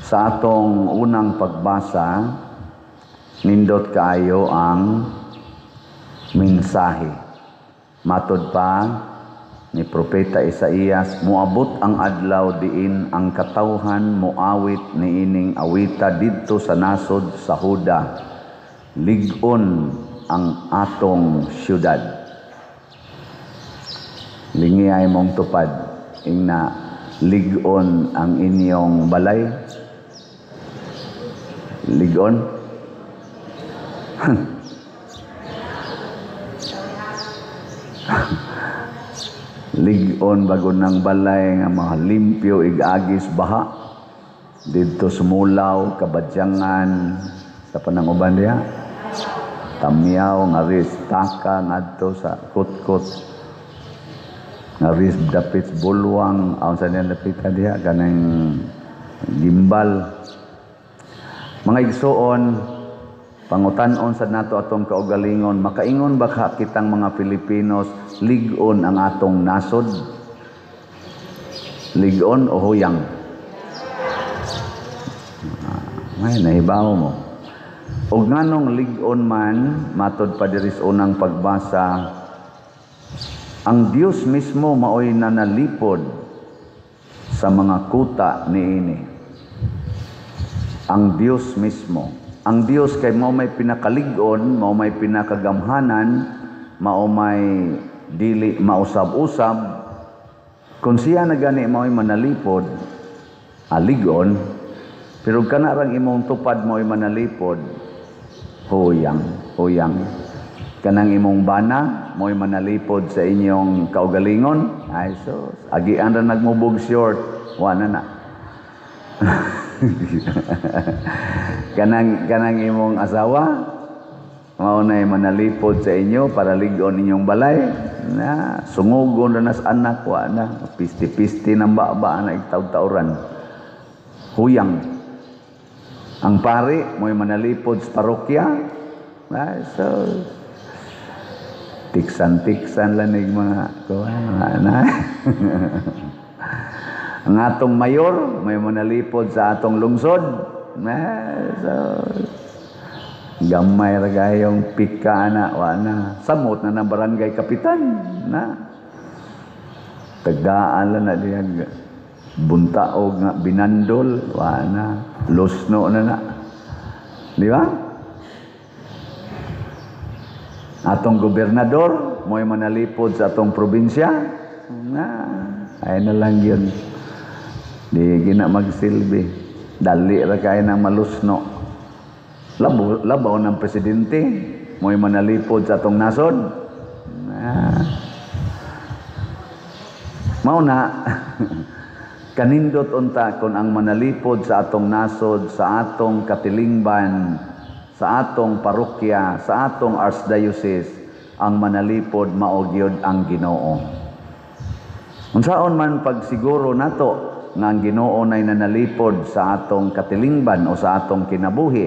Sa atong unang pagbasa, nindot kaayo ang mensahe. Matod pa ni Propeta Isaías, moabot ang adlaw diin ang katawhan moawit niining awita didto sa nasod sa Huda. Lig-on ang atong syudad. Lingi ay mong tupad, ingna lig-on ang inyong balay. Lig-on? Lig-on bago ng balay nga mga limpyo igagis baha dito sumulaw kabadyangan sa pananguban diha tamyaw nga ris taka ngadto sa kutkot nga ris dapit bulwang aun sa niya dapit diha kanang gimbal. Mga igsoon, pangutan-on sa nato atong kaugalingon, makaingon ba kitang mga Pilipinos, lig-on ang atong nasod? Lig-on o huyang? Ay, nahibaw mo. O nganong lig-on man, matod pa diri sa unang pagbasa, ang Dios mismo maoy nanalipod sa mga kuta niini. Ang Dios mismo. Ang Dios kay mao may pinakalig-on, mao may pinakagamhanan, mao may dili mausab-usab. Kung siya na gani mao'y manalipod, alig-on, pero kana rang imong tupad mao'y manalipod, huyang. Kanang imong bana mao'y manalipod sa inyong kaugalingon, ay sus, agian ra nagmubog short, wala na. kanang imong asawa mao nay manalipod sa inyo para lig-on inyong balay na sungugon na sa anak wa na pisti-pisti ng baba na igtaw-tawran huyang. Ang pari mo'y manalipod sa parokya ay so tiksan lanig mga kuan na. Ang atong mayor may manalipod sa atong lungsod. So, gamay ra gayong pika na wa na. Samot na ng barangay kapitan na. Tagaan na diya buntaog nga binandol wa na. Lusno na. Di ba? Atong gobernador mo'y manalipod sa atong probinsya. Na, ay na lang yun. Di gina magsilbi. Dali ra kay na malusno. Labaw ng presidente mo'y manalipod sa atong nasod. Mao na kanindot unta kon ang manalipod sa atong nasod, sa atong katilingban, sa atong parokya, sa atong archdiocese, ang manalipod mao gyud ang Ginoo. Unsaon man pagsiguro nato nga ang Ginoo nay nanalipod sa atong katilingban o sa atong kinabuhi.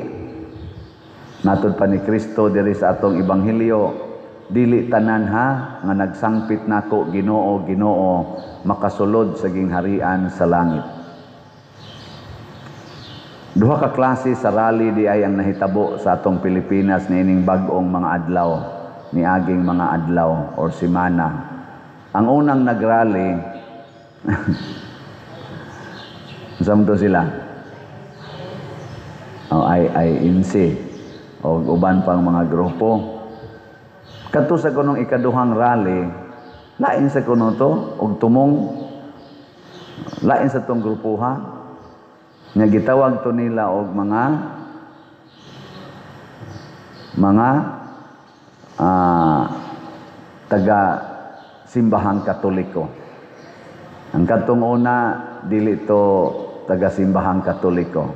Matod pa ni Kristo diri sa atong ebanghelyo, dili tanan ha nga nagsangpit nako Ginoo, makasulod sa gingharian sa langit. Duha ka klase sa rally di ay ang nahitabo sa atong Pilipinas niining bag-ong mga adlaw, niaging mga adlaw or semana. Ang unang nagrally samto sila INC o uban pang mga grupo. Kadto sa kunong ikaduhang rally, lain sa kuno to og tumong lain sa tong grupuha nga gitawag to nila og mga taga simbahang Katoliko. Ang kadtong una dili to taga simbahang Katoliko.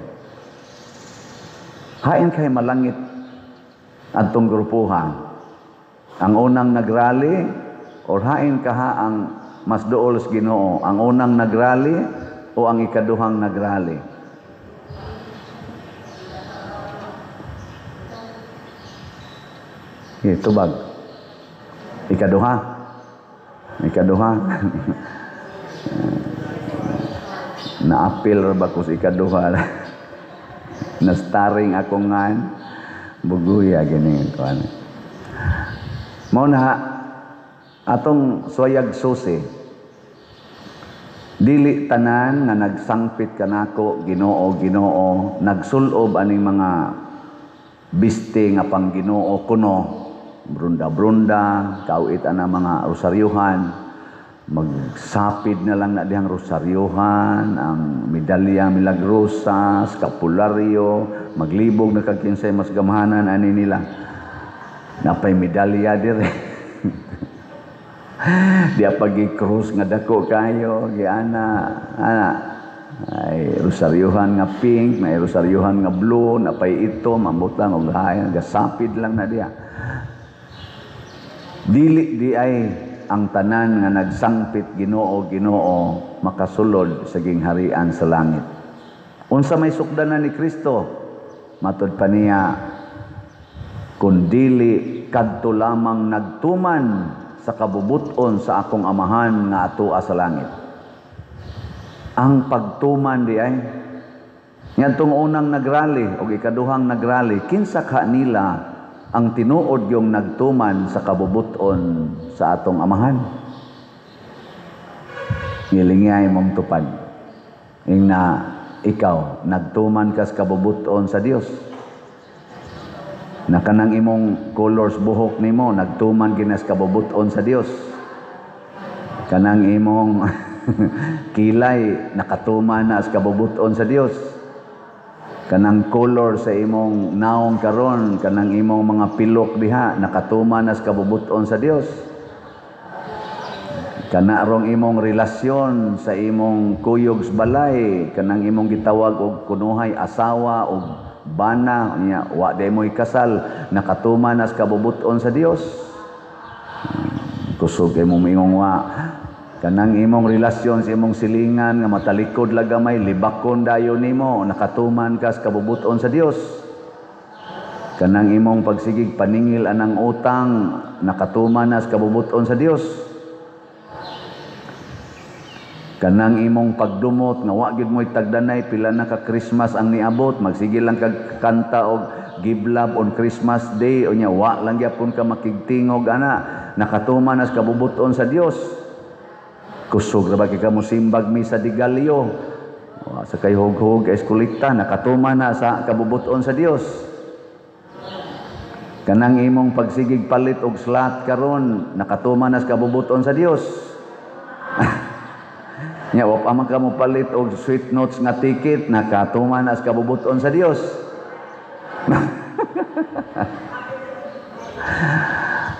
Hain kay malangit adtong grupuha. Ang unang nagrally or hain kaha ang mas duol sa Ginoo, ang unang nagrally o ang ikaduhang nagrally. Tubag. Ikaduha. Naapil ra ba ko sa ikaduha? Na-starring ako ngan. Buguya, ganyan ko. Mao na, atong soyag susi. Dili tanan nga nagsangpit kanako, Ginoo, Ginoo, nagsulob aning mga biste nga pang Ginoo kuno, brunda-brunda, kauit ana mga rosaryuhan, magsapid na lang na dihang rosaryuhan, ang medalya milagrosa, skapularyo, maglibog na kag kinsay mas gamhanan ani nila. Napay medalya dire. Dia pagi krus nga dako kayo, giana, ay rosaryuhan nga pink, may rosaryuhan nga blue, napay ito, mamutang og hayan, gasapid lang na diya. Dili di ay ang tanan nga nagsangpit Ginoo, Ginoo, makasulod sa gingharian sa langit. Unsa may sukdanan ni Kristo, matud pa niya, kundili kadto lamang nagtuman sa kabubuton sa akong amahan nga atoa sa langit. Ang pagtuman di ay ngadtong unang nagrally o ikaduhang nagrally, kinsa ka nila ang tinuod yung nagtuman sa kabubuton sa atong amahan. Ngilingay mong tupad ing na ikaw nagtuman kas kabubuton sa Dios. Na kanang imong colors buhok nimo nagtuman ginas kabubuton sa Dios. Kanang imong kilay nakatuman na sa kabubuton sa Dios. Kanang color sa imong naong karon, kanang imong mga pilok diha nakatuman na sa kabubuton sa Dios. Kana rong imong relasyon sa imong kuyog sa balay, kanang imong gitawag og kunuhay asawa og bana niya wa day mo ikasal, nakatuman na sa kabubuton sa Dios. Kusog kay mo mingong wa kanang imong relasyon sa imong silingan nga matalikod lagamay, libakon dayon nimo, nakatuman ka sa kabubuton sa Dios. Kanang imong pagsigig paningil anang utang, nakatuman na sa kabubuton sa Dios. Kanang imong pagdumot nga wa gyud mo'y tagdanay pila na ka Christmas ang niabot, magsige lang kag kanta og Give Love on Christmas Day o nya wa lang gyapon ka makigtingog ana, nakatuman na sa kabubuton sa Dios. Kusog ra ba kay kamo simbag misa di Galyo, wa sa kay hug-hug eskulita, nakatuman na sa kabubuton sa Dios. Kanang imong pagsigig palit og slot karon, nakatuman na sa kabubuton sa Dios. Nya wa pa man ka mo palit og sweet notes nga ticket, nakatuman na sa kabubuton sa Dios.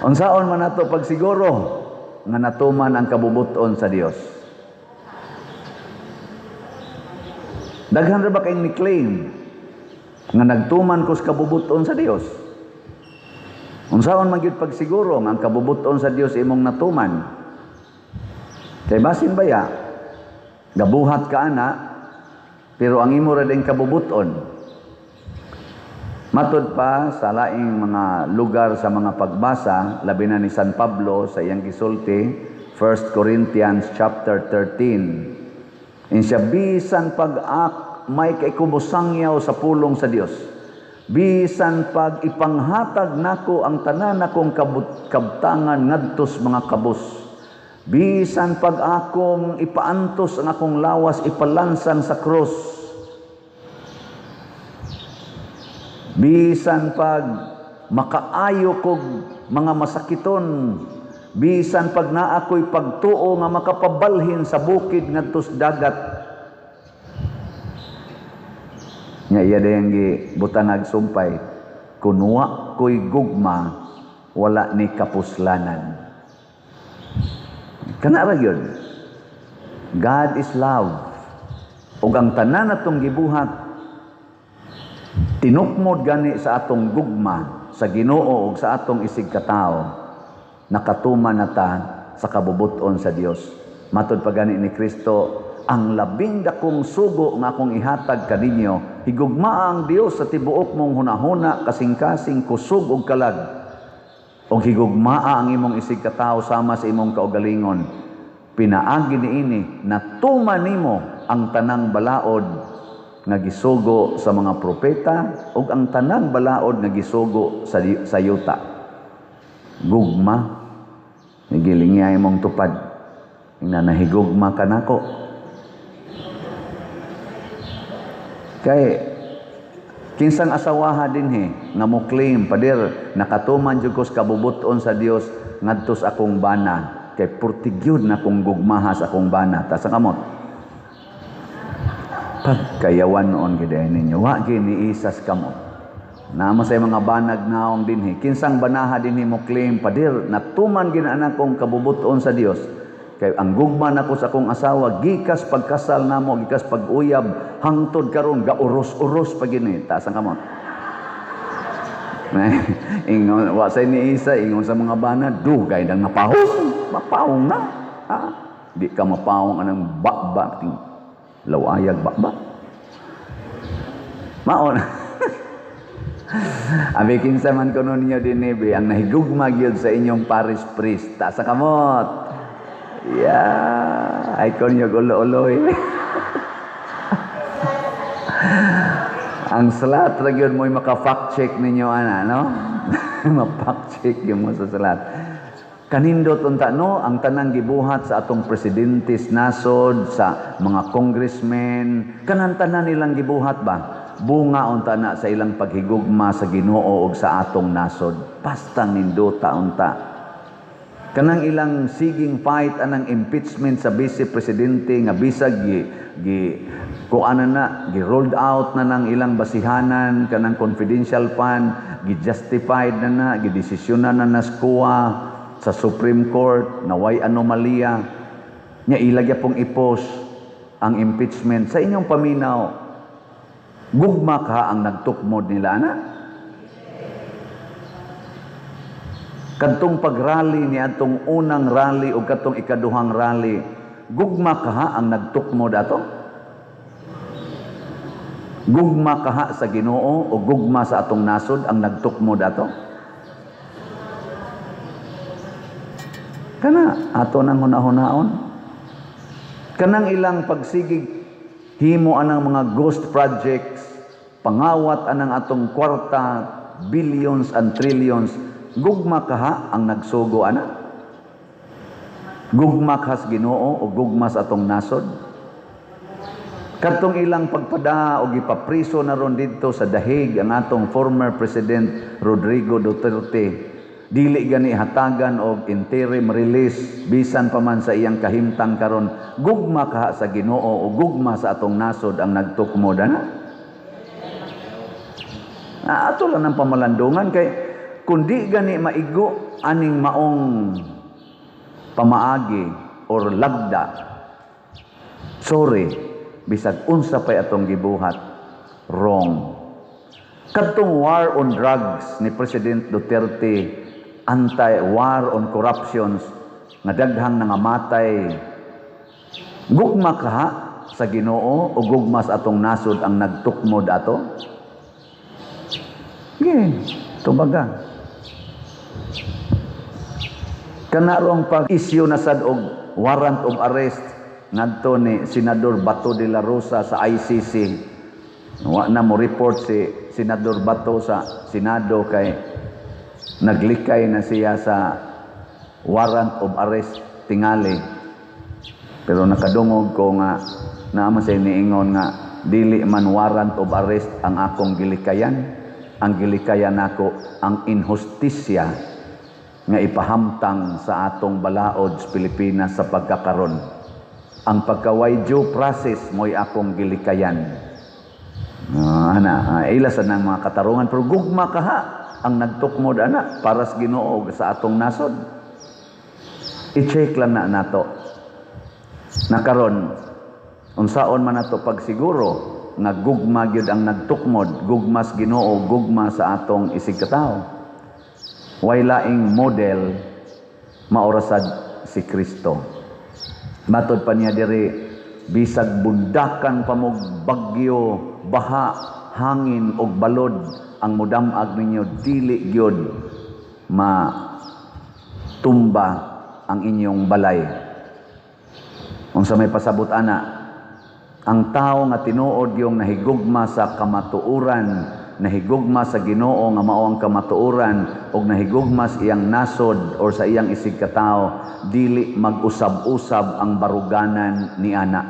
Unsaon man nato pagsiguro nga natuman ang kabubuton sa Dios? Daghan ra ba kay ni claim nga nagtuman ko sa kabubuton sa Dios? Unsaon man gyud pagsiguro nga ang kabubuton sa Dios imong natuman? Kay basin baya gabuhat ka ana, pero ang imo ra din kabubuton. Matod pa sa laing mga lugar sa mga pagbasa, labi na ni San Pablo sa iyang gisulti, 1 Corinthians chapter 13. Insya bisan pag may kaikubusangyaw sa pulong sa Dios. Bisan pag ipanghatag nako ang tanan akong kabtangan ngadtos mga kabus. Bisan pag akong ipaantos ang akong lawas ipalansang sa krus. Bisan pag makaayo kog mga masakiton, bisan pag naa ko'y pagtuo nga makapabalhin sa bukid ngadtos dagat. Nya iya dayang gibutanag sumpay, kunwa ko'y gugma, wala ni kapuslanan. Kana ra gyud. God is love. Ug ang tanan atong gibuhat tinukmod gani sa atong gugma sa Ginoo ug sa atong isig katawo, nakatuman na ta sa kabubuton sa Dios. Matud pa gani ni Kristo, ang labing dakong sugo nga akong ihatag kaninyo, higugmaa ang Dios sa tibuok mong hunahuna, kasing-kasing, kusog ug kalag. O higugmaa ang imong isig katawo sama sa imong kaugalingon. Pinaagi niini na tuman nimo ang tanang balaod nga gisugo sa mga propeta ug ang tanang balaod nga gisugo sa yuta. Gugma nigilingay mong tupad ina nahigugma ka nako. Kay kinsang asawaha dinhi nga mo claim pader nakatuman jud ko sa kabubuton sa Dios ngadto sa akong bana kay portigyud na kong gugmaha sa akong bana ta sa kamot. Pagkayawan noon giday ninyo wa gini isas kamot. Naamo say mga banag naong dinhi kinsang banaha dinhi mo claim pader natuman ginana kong kabubuton sa Dios. Kay ang gugma nako sa akong asawa gikas pagkasal namo gikas pag-uyab hangtod karon gauros-uros pa gini ta sa kamot. Ingon wa say ni isa ingon sa mga bana dugay dang mapahong na. Ha? Di ka mapahong anang bakba ting lawayag bakba. Maon. Abi kinsa man kuno ninyo dinhi ang nahigugma gyud sa inyong parish priest ta sa kamot. Yeah, ay kon yung ulo-uloy. Ang salat ra gyud mo maka-fact check ninyo ana, no? Ma-fact check yung mo sa salat. Kanindot unta no ang tanang gibuhat sa atong presidente nasod sa mga congressmen, kanang tanan nilang gibuhat ba? Bunga unta na sa ilang paghigugma sa Ginoo ug sa atong nasod. Basta nindota unta. Kanang ilang siging fight anang impeachment sa vice presidente nga bisag gi rolled out na ng ilang basihanan kanang confidential fund gi-justified na gidesisyonan na SCOA sa Supreme Court na way anomalya nya ilagya pong ipos ang impeachment sa inyong paminaw. Gugma ka ang nagtukmod nila na. Kadtong pagrally ni atong unang rally o kadtong ikaduhang rally, gugma kaha ang nagtukmod ato? Gugma kaha sa Ginoo o gugma sa atong nasod ang nagtukmod ato? Kana ato nang hunahon-haon. Kanang ilang pagsigig himo anang mga ghost projects, pangawat anang atong kwarta, billions and trillions. Gugma kaha ang nagsugo ana? Gugma ka sa Ginoo o gugma sa atong nasod? Kadtong ilang pagpada o gipapriso na ron didto sa dahig ang atong former President Rodrigo Duterte, dili gani hatagan og interim release bisan pa man sa iyang kahimtang karon. Gugma kaha sa Ginoo o gugma sa atong nasod ang nagtukmod ana? Ato lang ang pamalandungan kay kundi gani maigo aning maong pamaagi or lagda. Sorry, bisag unsa pay atong gibuhat, wrong. Kadtong war on drugs ni President Duterte, anti-war on corruptions, nga daghang nangamatay. Gugma kaha sa Ginoo o gugma sa atong nasod ang nagtukmod ato? Tubaga. Kanarong pag-issue na sad og warrant of arrest ngadto ni Senador Bato de la Rosa sa ICC. Wa na mo report si Senador Bato sa Senado kay naglikay na siya sa warrant of arrest tingali. Pero nakadungog ko nga naman siya niingon nga dili man warrant of arrest ang akong gilikayan. Ang gilikayan nako ang inhustisya nga ipahamtang sa atong balaod sa Pilipinas sa pagkakaron. Ang pagkaway due process mo'y akong gilikayan. Ilasan ng mga katarungan pero gugma kaha ang nagtukmod ana para sa Ginoo sa atong nasod. I-check lang na nato. Nakaron unsaon man nato pagsiguro nga gugma gyud ang nagtukmod, gugma sa Ginoo, gugma sa atong isig katawo. Way laing model maorasad si Kristo. Matod pa niya diri bisag bundakan pamog bagyo, baha, hangin og balod ang mudam-ag ninyo dili gyud tumba ang inyong balay. Unsa may pasabot ana Ang tao nga tinuod yung nahigugma sa kamatuoran, nahigugma sa Ginoo nga mao ang kamatuoran, og nahigugma sa iyang nasod or sa iyang isig katao, dili mag-usab-usab ang baruganan ni ana.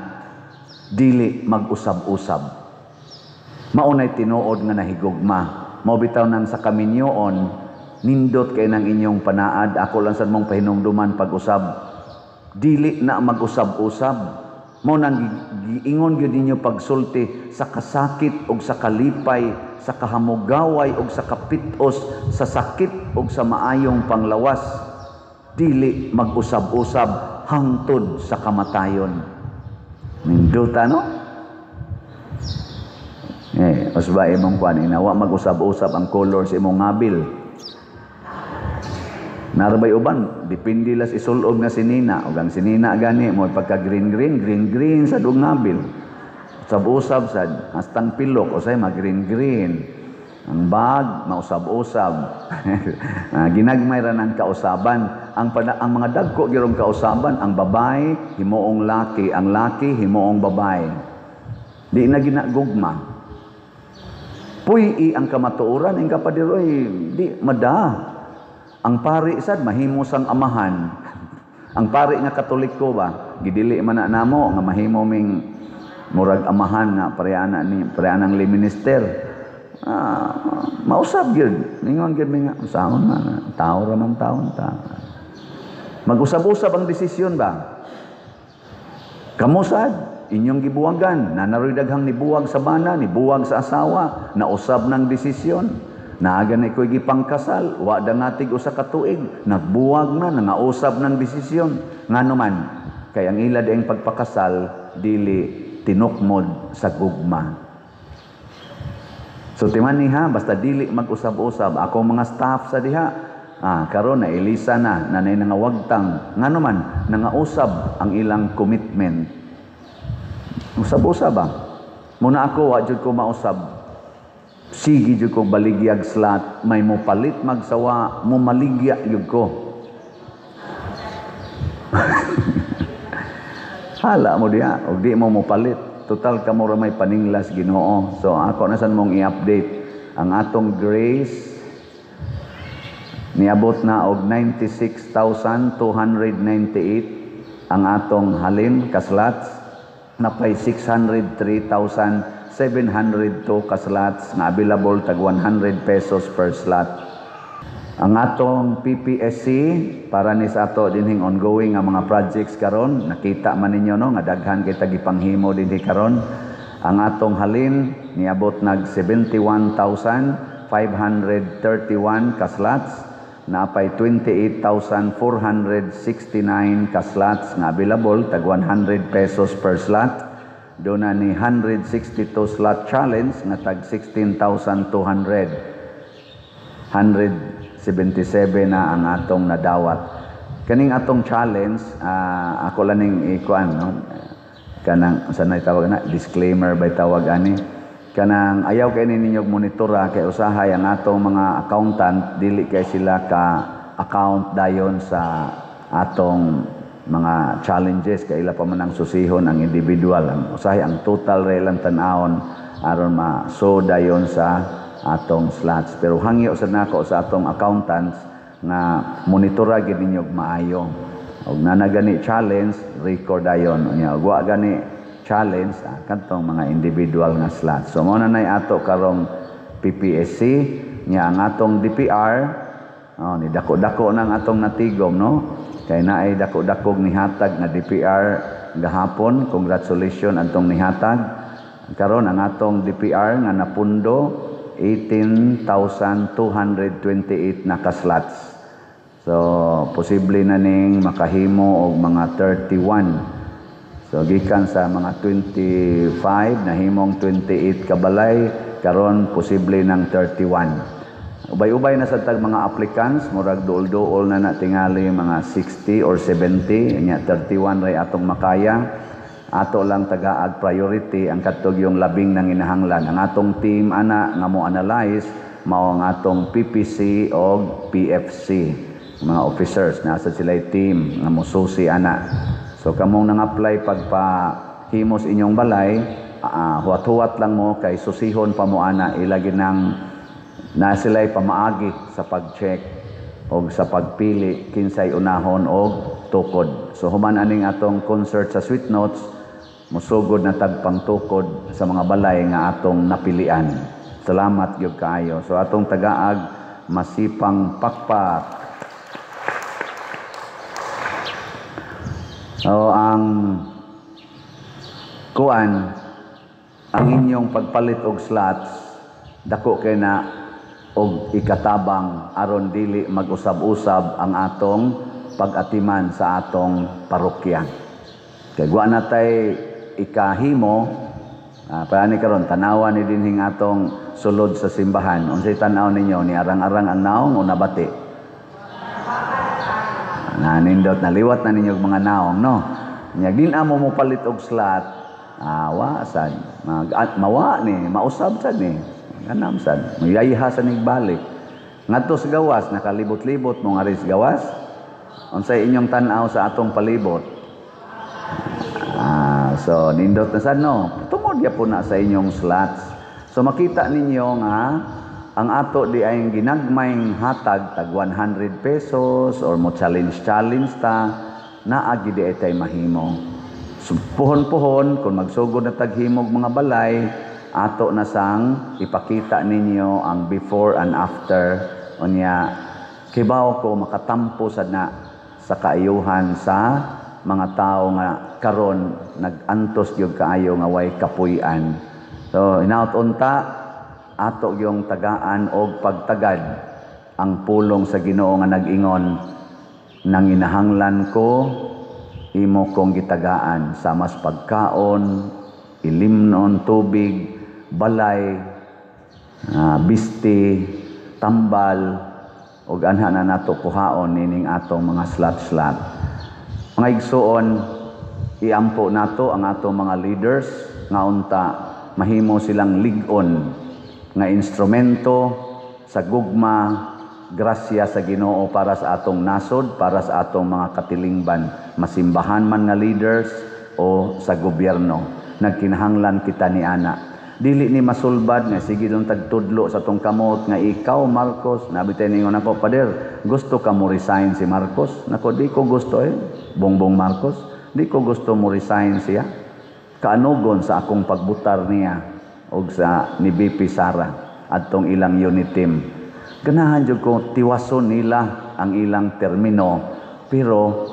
Dili mag-usab-usab. Maunay tinuod nga nahigugma. Mao bitaw nang sa kaminyoon, nindot kay nang inyong panaad, ako lang sad mong pahinumduman pag-usab. Dili na mag-usab-usab. Mo nang giingon gyud ninyo pagsulti sa kasakit ug sa kalipay, sa kahamugaway ug sa kapitos, sa sakit ug sa maayong panglawas. Dili mag-usab-usab hangtod sa kamatayon. Ninduta no? Usba imong kuan inawa mag-usab-usab ang color sa imong ngabil. Narabay uban, dipindi las isulog na sinina. O ang sinina gani, mo pagka green-green sa doong ngabil. Usab-usab sad, hastang pilok, o say mag-green-green. Ang bag, mausab-usab. Ginagmay ra ng kausaban. Ang mga dagko girong kausaban, ang babae, himoong laki. Ang laki, himoong babae. Di na ginagugma. Puy ang kamatuoran, ang kapadiroy, di mada. Ang pari sad mahimo sang amahan. Ang pari nga Katoliko ba, gidili man na namo nga mahimo ming murag amahan nga pareanang liminister. Mausab gyud. Ningon gyud mi nga usaon man tao ra man taon ta. Mag-usab-usab ang desisyon ba? Kamo sad inyong gibuwagan, nanaroy daghang nibuwag sa bana, nibuwag sa asawa, nausab ng desisyon. Naaga na iko'y gipangkasal, wa da natig usa ka tuig, nagbuwag na, nangausab ng desisyon. Nga naman, kay ang ila ang pagpakasal, dili tinukmod sa gugma. So timan niha, basta dili mag-usab-usab. Ako mga staff sa diha, karon na Elisa na, nanay nangawagtang. Nga naman, nangausab ang ilang commitment. Usab-usab ba? Muna ako, wa jud ko mausab. Sige jud ko baligyag slat, may mo palit magsawa, mo maligya jud ko. Hala mo diha, og di mo palit. Total ka mo ra may paninglas Ginoo. So ako na san mong i-update ang atong grace niabot na og 96,298 ang atong halin kaslats, napay 603,702 ka-slots nga available tag 100 pesos per slot. Ang atong PPSC para ni sa ato dinhing ongoing nga mga projects karon, nakita man ninyo no nga daghan kay tagipanghimo dinhi karon. Ang atong halin niabot nag 71,531 ka-slots, napay 28,469 ka-slots nga available tag 100 pesos per slot. Doon na ni 162 slot challenge nga tag 16,200. 177 na ang atong nadawat. Kaning atong challenge, ako lang ning ikuan no. Kanang sanay tawag na disclaimer by tawag ani. Kanang ayaw kay ninyo monitora kay usahay ang atong mga accountant dili kay sila ka account dayon sa atong mga challenges kay ila pa man ang susihon ang individual. Ang usahay ang total relang tan-awon aron ma-so dayon sa atong slots. Pero hangyo sad nako sa atong accountants nga monitora gid ninyo maayo. Og nanagani challenge record dayon unya. Wa gani challenge kadtong mga individual nga slots. So mo na nay ato karong PPSC nya ang atong DPR ni dako-dako nang atong natigom no. Kay naay dako-dakog nihatag na DPR gahapon. Congratulations antong nihatag. Karon ang atong DPR nga napundo 18,228 na ka-slots. So posible na ning makahimo og mga 31. So gikan sa mga 25 nahimong 28 ka balay, karon posible ng 31. Ubay-ubay na sa tag mga applicants, murag duol-duol na tingali mga 60 or 70, nya 31 ray atong makaya. Ato lang tagaag priority ang katog yung labing nang inahanglan. Ang atong team ana nga mo analyze mao ang atong PPC o PFC. Mga officers nasa sila team nga mosusi ana. So kamong nang apply pagpa himos inyong balay, huwat-huwat lang mo kay susihon pa mo ana ilagi ng na sila'y pamaagi sa pag-check o sa pagpili kinsay unahon o tukod. So human aning atong concert sa Sweet Notes, musugod na tagpang tukod sa mga balay nga atong napilian. Salamat gyud kaayo. So atong tagaag masipang pakpak. So ang kuan ang inyong pagpalit og slots dako kay na og ikatabang aron dili mag-usab-usab ang atong pag-atiman sa atong parokya. Kay guwa na tay ikahimo, paani karon tanawan ni dinhing atong sulod sa simbahan. Unsay tan-aw ninyo ni arang-arang ang naong o nabati? Nanindot naliwat na ninyo mga naong, no? Nya din amo mo palit og slot, wa sad mawa ni mausab sad ni. Ganam sad, mayayha sa nigbalik. Ngadto sa gawas nakalibot-libot mo nga ris gawas. Unsay inyong tan-aw sa atong palibot? So nindot na sad no. Tungod ya po na sa inyong slots. So makita ninyo nga ang ato di ay ginagmayng hatag tag 100 pesos or mo challenge ta naa gid di ay tay mahimo. So puhon-puhon kung magsugod na taghimog mga balay, ato na sang ipakita ninyo ang before and after unya kibaw ko makatampo sad na sa kaayuhan sa mga tao nga karon nagantos gyud kaayo nga way kapuy-an. So hinaut unta ato yung tagaan og pagtagad ang pulong sa Ginoo nga nag-ingon nanginahanglan ko imo kong gitagaan sa mas pagkaon, ilimnon, tubig, balay, bisti, tambal, ug anha na nato kuhaon nining atong mga slot-slot. Mga igsuon, iampo nato ang atong mga leaders nga unta mahimo silang lig-on nga instrumento sa gugma grasya sa Ginoo para sa atong nasod, para sa atong mga katilingban, masimbahan man nga leaders o sa gobyerno. Nagkinahanglan kita ni ana. Dili ni masulbad nga sige dong tagtudlo sa tong kamot nga ikaw Marcos, nabitay ningon ako pader, gusto ka mo resign si Marcos? Nako di ko gusto Bongbong Marcos, di ko gusto mo resign siya. Kaanugon sa akong pagbutar niya og sa ni BP Sara adtong ilang unit team. Ganahan jud ko tiwason nila ang ilang termino pero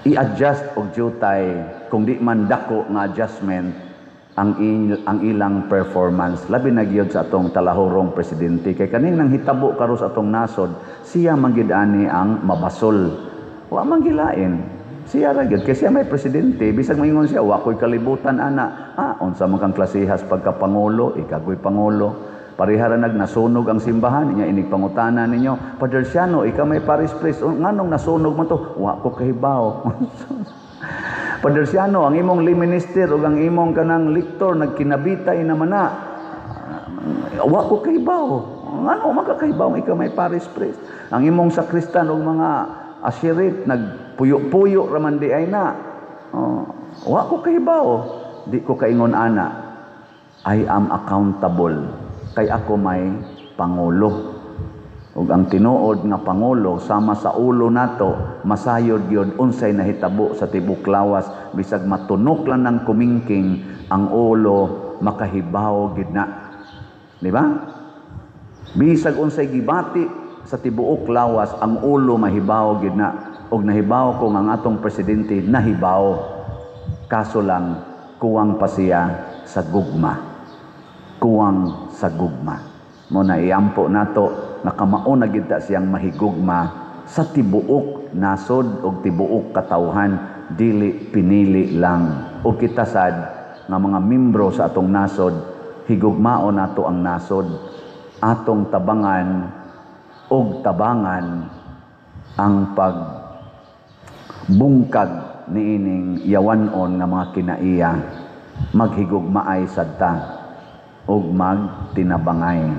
i-adjust og jutay kung di man dako nga adjustment ang ilang performance labi na gyud sa atong talahorong presidente kay kaning nang hitabo karon sa atong nasod siya man gyud ani ang mabasol wa man gilain siya ra gyud kay siya may presidente bisag moingon siya wa koy kalibutan ana unsa man kang klasehas pagka pangulo ikagoy pangulo parihara nasunog ang simbahan inya inig pangutana ninyo Padre Siano ikaw may parish priest nganong nasunog man to wa ko kahibaw. Padre Siano ang imong lay minister ug ang imong kanang liktor nagkinabitay naman na wa ko kahibaw ngano magkakahibaw ikaw may parish priest ang imong sakristan ug mga asyirit nagpuyo-puyo raman di ay na wa ko kahibaw di ko kaingon ana I am accountable kay ako may pangulo ug ang tinuod nga pangulo sama sa ulo nato masayod gyud unsay nahitabo sa tibok lawas bisag matunok lang ng kumingking ang ulo makahibaw gid na di ba bisag unsay gibati sa tibuok lawas ang ulo mahibaw gid na ug nahibaw ko nga ang atong presidente nahibaw kaso lang kuwang pa siya sa gugma kuwang sa gugma mo na iampo nato nakamao na gid siyang mahigugma sa tibuok nasod ug tibuok katawhan dili pinili lang ug kita sad nga mga membro sa atong nasod higugmao nato ang nasod atong tabangan ug tabangan ang pagbungkag niining yawanon nga mga kinaiya maghigugmaay sadta ug magtinabangay